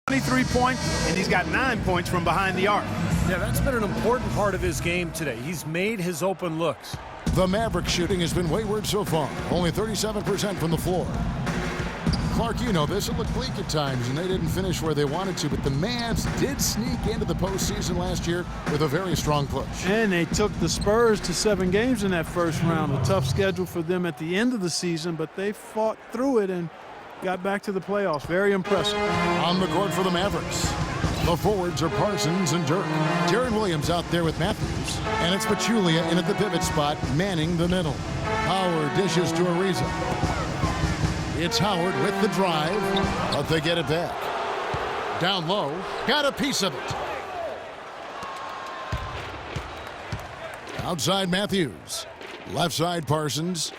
23 points, and he's got 9 points from behind the arc. Yeah, that's been an important part of his game today. He's made his open looks. The Mavericks shooting has been wayward so far, only 37% from the floor. Clark, you know this. It looked bleak at times, and they didn't finish where they wanted to, but the Mavs did sneak into the postseason last year with a very strong push. And they took the Spurs to 7 games in that first round. A tough schedule for them at the end of the season, but they fought through it and got back to the playoffs. Very impressive. On the court for the Mavericks, the forwards are Parsons and Dirk. Darren Williams out there with Matthews. And it's Pachulia in at the pivot spot, manning the middle. Howard dishes to Ariza. It's Howard with the drive, but they get it back. Down low, got a piece of it. Outside Matthews. Left side Parsons.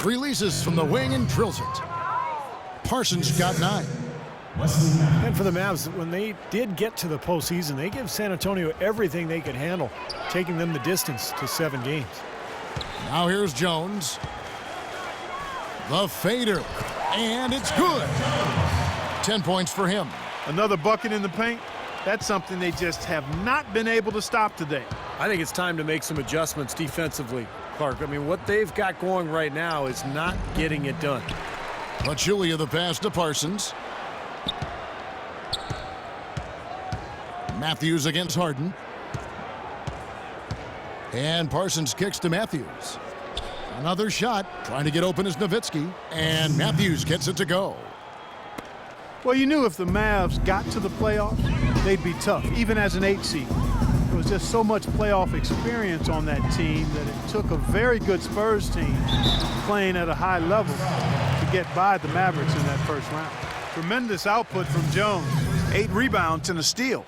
Releases from the wing and drills it. Parsons got 9. And for the Mavs, when they did get to the postseason, they give San Antonio everything they could handle, taking them the distance to 7 games. Now here's Jones. The fader, and it's good. 10 points for him. Another bucket in the paint. That's something they just have not been able to stop today. I think it's time to make some adjustments defensively, Clark. I mean, what they've got going right now is not getting it done. Pachulia the pass to Parsons. Matthews against Harden. And Parsons kicks to Matthews. Another shot, trying to get open is Nowitzki, and Matthews gets it to go. Well, you knew if the Mavs got to the playoffs, they'd be tough, even as an 8 seed. There was just so much playoff experience on that team that it took a very good Spurs team playing at a high level to get by the Mavericks in that first round. Tremendous output from Jones, 8 rebounds and a steal.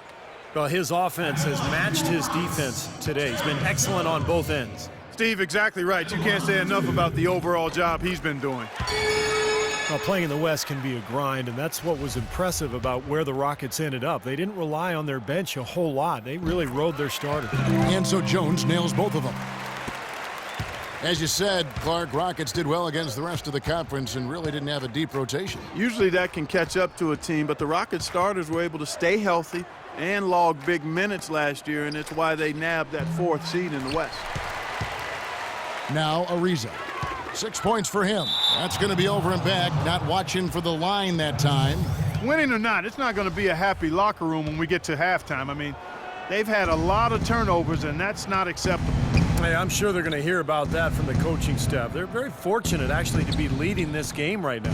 Well, his offense has matched his defense today. He's been excellent on both ends. Steve, exactly right. You can't say enough about the overall job he's been doing. Well, playing in the West can be a grind, and that's what was impressive about where the Rockets ended up. They didn't rely on their bench a whole lot. They really rode their starters. And so Jones nails both of them. As you said, Clark, Rockets did well against the rest of the conference and really didn't have a deep rotation. Usually that can catch up to a team, but the Rockets starters were able to stay healthy and log big minutes last year, and it's why they nabbed that 4th seed in the West. Now Ariza. 6 points for him. That's going to be over and back. Not watching for the line that time. Winning or not, it's not going to be a happy locker room when we get to halftime. I mean, they've had a lot of turnovers, and that's not acceptable. Hey, I'm sure they're going to hear about that from the coaching staff. They're very fortunate, actually, to be leading this game right now.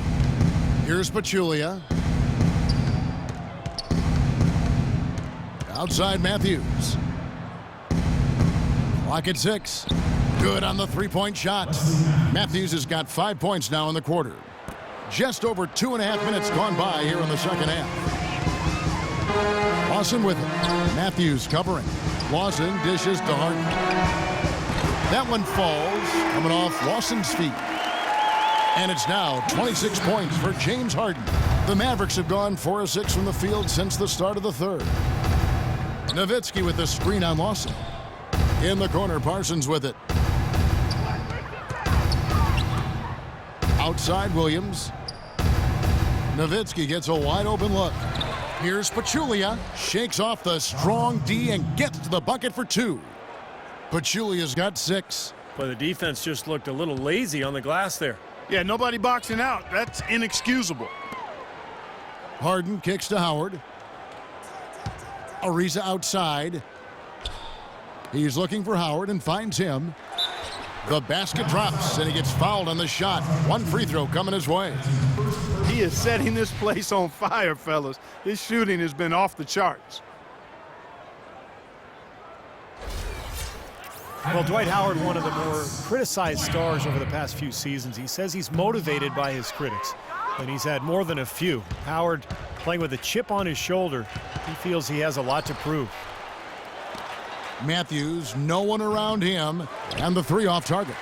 Here's Pachulia. Outside Matthews. Clock at 6. Good on the 3-point shot. Matthews has got 5 points now in the quarter. Just over 2.5 minutes gone by here in the second half. Lawson with it. Matthews covering. Lawson dishes to Harden. That one falls, coming off Lawson's feet. And it's now 26 points for James Harden. The Mavericks have gone 4 of 6 from the field since the start of the third. Nowitzki with the screen on Lawson. In the corner, Parsons with it. Outside Williams. Nowitzki gets a wide open look. Here's Pachulia. Shakes off the strong D and gets to the bucket for 2. Pachulia's got 6. But the defense just looked a little lazy on the glass there. Yeah, nobody boxing out. That's inexcusable. Harden kicks to Howard. Ariza outside. He's looking for Howard and finds him. The basket drops, and he gets fouled on the shot. 1 free throw coming his way. He is setting this place on fire, fellas. His shooting has been off the charts. Well, Dwight Howard, one of the more criticized stars over the past few seasons. He says he's motivated by his critics, and he's had more than a few. Howard playing with a chip on his shoulder. He feels he has a lot to prove. Matthews, no one around him, and the 3 off target.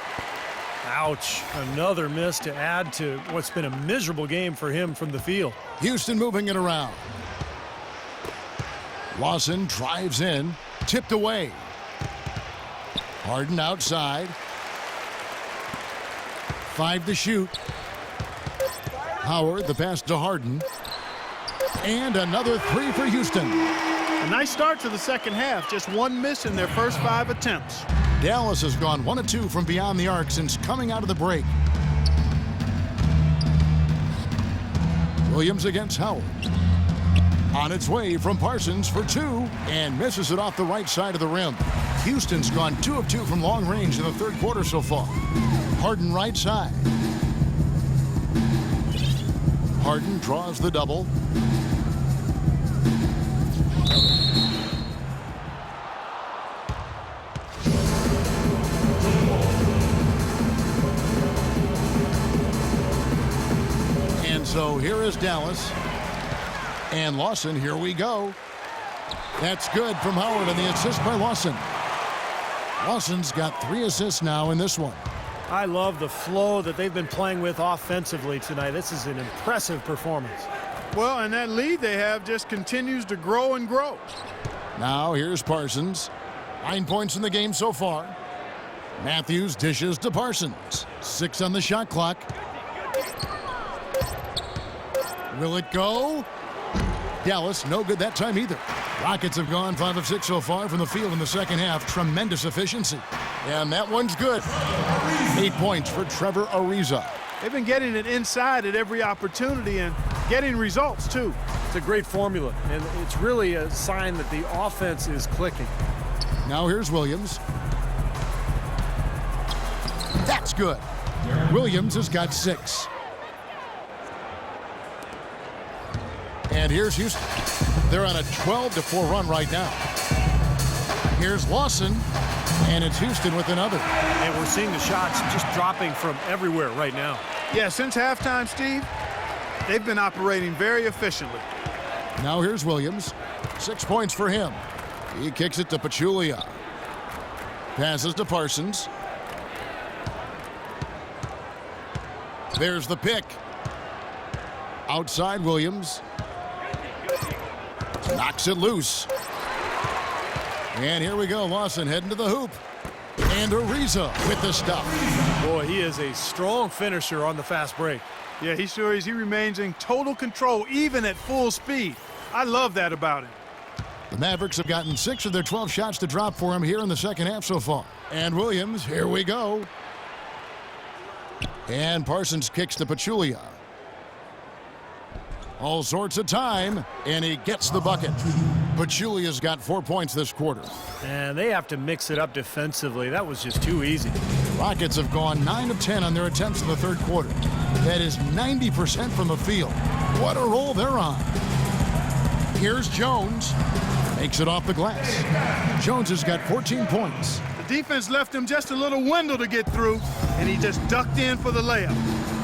Ouch. Another miss to add to what's been a miserable game for him from the field. Houston moving it around. Lawson drives in, tipped away. Harden outside. 5 to shoot. Howard, the pass to Harden. And another three for Houston. A nice start to the second half. Just one miss in their first 5 attempts. Dallas has gone 1 of 2 from beyond the arc since coming out of the break. Williams against Howard. On its way from Parsons for 2 and misses it off the right side of the rim. Houston's gone 2 of 2 from long range in the third quarter so far. Harden right side. Harden draws the double. And so here is Dallas. And Lawson, here we go. That's good from Howard, and the assist by Lawson. Lawson's got 3 assists now in this one. I love the flow that they've been playing with offensively tonight. This is an impressive performance. Well, and that lead they have just continues to grow and grow. Now here's Parsons. 9 points in the game so far. Matthews dishes to Parsons. 6 on the shot clock. Will it go? Dallas, no good that time either. Rockets have gone 5 of 6 so far from the field in the second half. Tremendous efficiency. And that one's good. 8 points for Trevor Ariza. They've been getting it inside at every opportunity and getting results, too. It's a great formula, and it's really a sign that the offense is clicking. Now here's Williams. That's good. Williams has got 6. And here's Houston. They're on a 12-4 run right now. Here's Lawson, and it's Houston with another. And we're seeing the shots just dropping from everywhere right now. Yeah, since halftime, Steve, they've been operating very efficiently. Now here's Williams. 6 points for him. He kicks it to Pachulia. Passes to Parsons. There's the pick. Outside Williams. Knocks it loose. And here we go. Lawson heading to the hoop. And Ariza with the stuff. Boy, he is a strong finisher on the fast break. Yeah, he sure is. He remains in total control, even at full speed. I love that about him. The Mavericks have gotten 6 of their 12 shots to drop for him here in the second half so far. And Williams, here we go. And Parsons kicks to Pachulia. All sorts of time, and he gets the bucket. Pachulia's got 4 points this quarter. And they have to mix it up defensively. That was just too easy. Rockets have gone 9 of 10 on their attempts in the third quarter. That is 90% from the field. What a roll they're on. Here's Jones. Makes it off the glass. Jones has got 14 points. The defense left him just a little window to get through, and he just ducked in for the layup.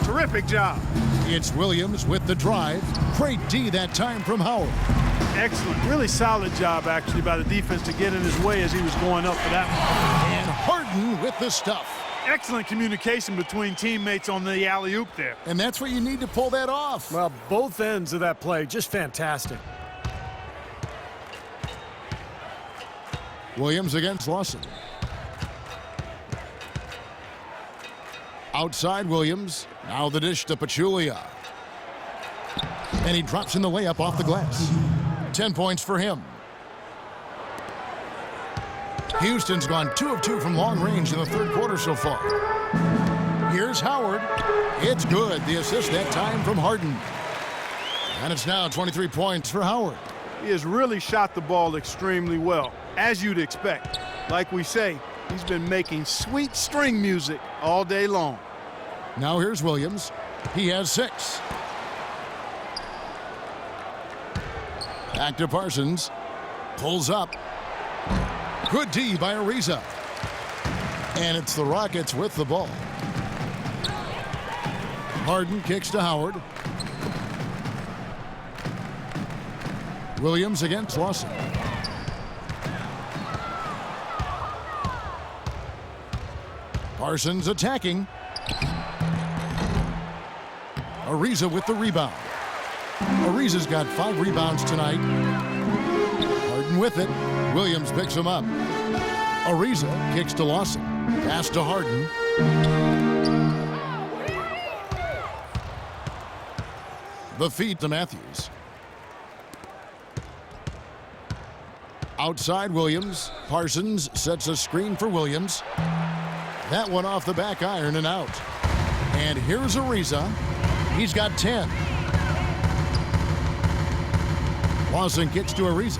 Terrific job. It's Williams with the drive. Great D that time from Howard. Excellent. Really solid job, actually, by the defense to get in his way as he was going up for that one. And Harden with the stuff. Excellent communication between teammates on the alley-oop there. And that's what you need to pull that off. Well, both ends of that play, just fantastic. Williams against Lawson. Outside Williams. Now the dish to Pachulia. And he drops in the layup off the glass. 10 points for him. Houston's gone 2 of 2 from long range in the third quarter so far. Here's Howard. It's good. The assist that time from Harden. And it's now 23 points for Howard. He has really shot the ball extremely well, as you'd expect. Like we say, he's been making sweet string music all day long. Now here's Williams. He has 6. Back to Parsons. Pulls up. Good D by Ariza. And it's the Rockets with the ball. Harden kicks to Howard. Williams against Lawson. Parsons attacking. Ariza with the rebound. Ariza's got 5 rebounds tonight. Harden with it. Williams picks him up. Ariza kicks to Lawson. Pass to Harden. The feed to Matthews. Outside Williams. Parsons sets a screen for Williams. That one off the back iron and out. And here's Ariza. He's got 10. Lawson kicks to Ariza.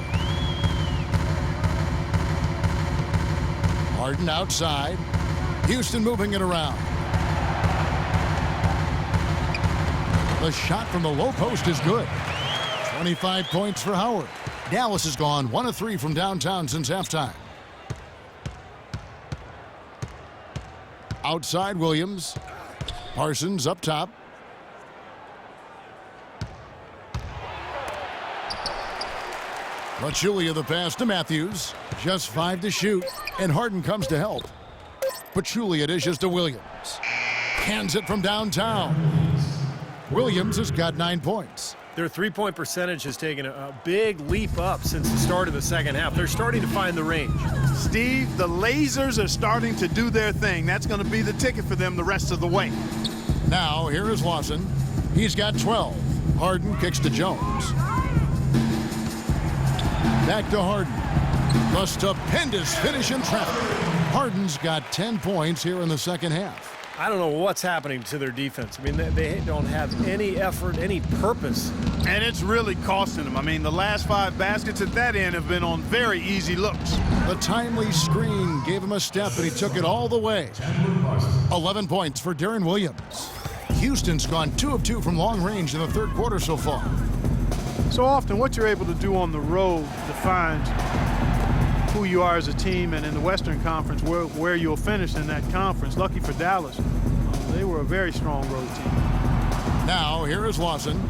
Harden outside. Houston moving it around. The shot from the low post is good. 25 points for Howard. Dallas has gone 1 of 3 from downtown since halftime. Outside Williams. Parsons up top. Pachulia the pass to Matthews. Just 5 to shoot, and Harden comes to help. Pachulia dishes to Williams. Hands it from downtown. Williams has got 9 points. Their three-point percentage has taken a big leap up since the start of the second half. They're starting to find the range. Steve, the lasers are starting to do their thing. That's going to be the ticket for them the rest of the way. Now, here is Lawson. He's got 12. Harden kicks to Jones. Back to Harden. The stupendous finish in traffic. Harden's got 10 points here in the second half. I don't know what's happening to their defense. I mean, they don't have any effort, any purpose. And it's really costing them. I mean, the last 5 baskets at that end have been on very easy looks. The timely screen gave him a step, and he took it all the way. 11 points for Darren Williams. Houston's gone 2 of 2 from long range in the third quarter so far. So often what you're able to do on the road defines who you are as a team, and in the Western Conference where you'll finish in that conference. Lucky for Dallas, they were a very strong road team. Now here is Lawson.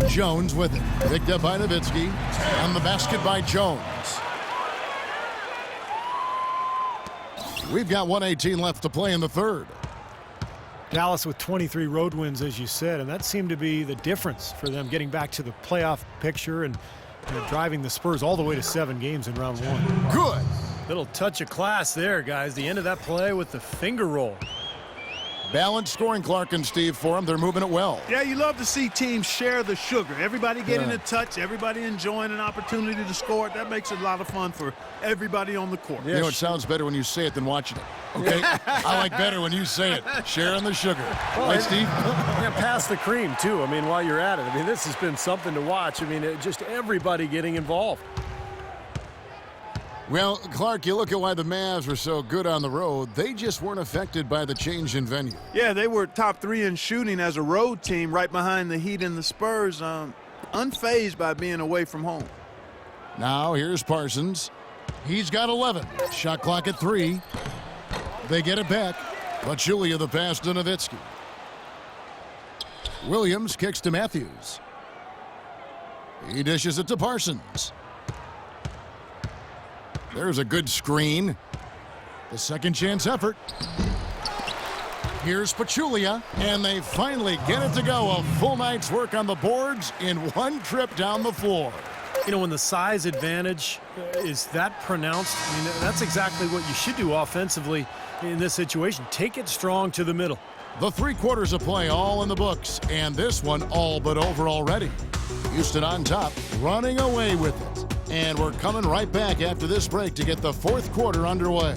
Jones with it. Picked up by Nowitzki. And the basket by Jones. We've got 1:18 left to play in the third. Dallas with 23 road wins, as you said, and that seemed to be the difference for them getting back to the playoff picture and driving the Spurs all the way to 7 games in round 1. Good. Little touch of class there, guys. The end of that play with the finger roll. Balanced scoring, Clark and Steve, for them. They're moving it well. Yeah, you love to see teams share the sugar. Everybody getting a touch, everybody enjoying an opportunity to score it. That makes it a lot of fun for everybody on the court. You know, it sounds better when you say it than watching it. Okay? I like better when you say it. Sharing the sugar. Right, Steve? Yeah, pass the cream, too. I mean, while you're at it. I mean, this has been something to watch. I mean, just everybody getting involved. Well, Clark, you look at why the Mavs were so good on the road. They just weren't affected by the change in venue. Yeah, they were top 3 in shooting as a road team, right behind the Heat and the Spurs, unfazed by being away from home. Now here's Parsons. He's got 11. Shot clock at 3. They get it back. Pachulia the pass to Nowitzki. Williams kicks to Matthews. He dishes it to Parsons. There's a good screen. The second chance effort. Here's Pachulia, and they finally get it to go. A full night's work on the boards in one trip down the floor. You know, when the size advantage is that pronounced, I mean, that's exactly what you should do offensively in this situation. Take it strong to the middle. The 3 quarters of play all in the books, and this one all but over already. Houston on top, running away with it. And we're coming right back after this break to get the fourth quarter underway.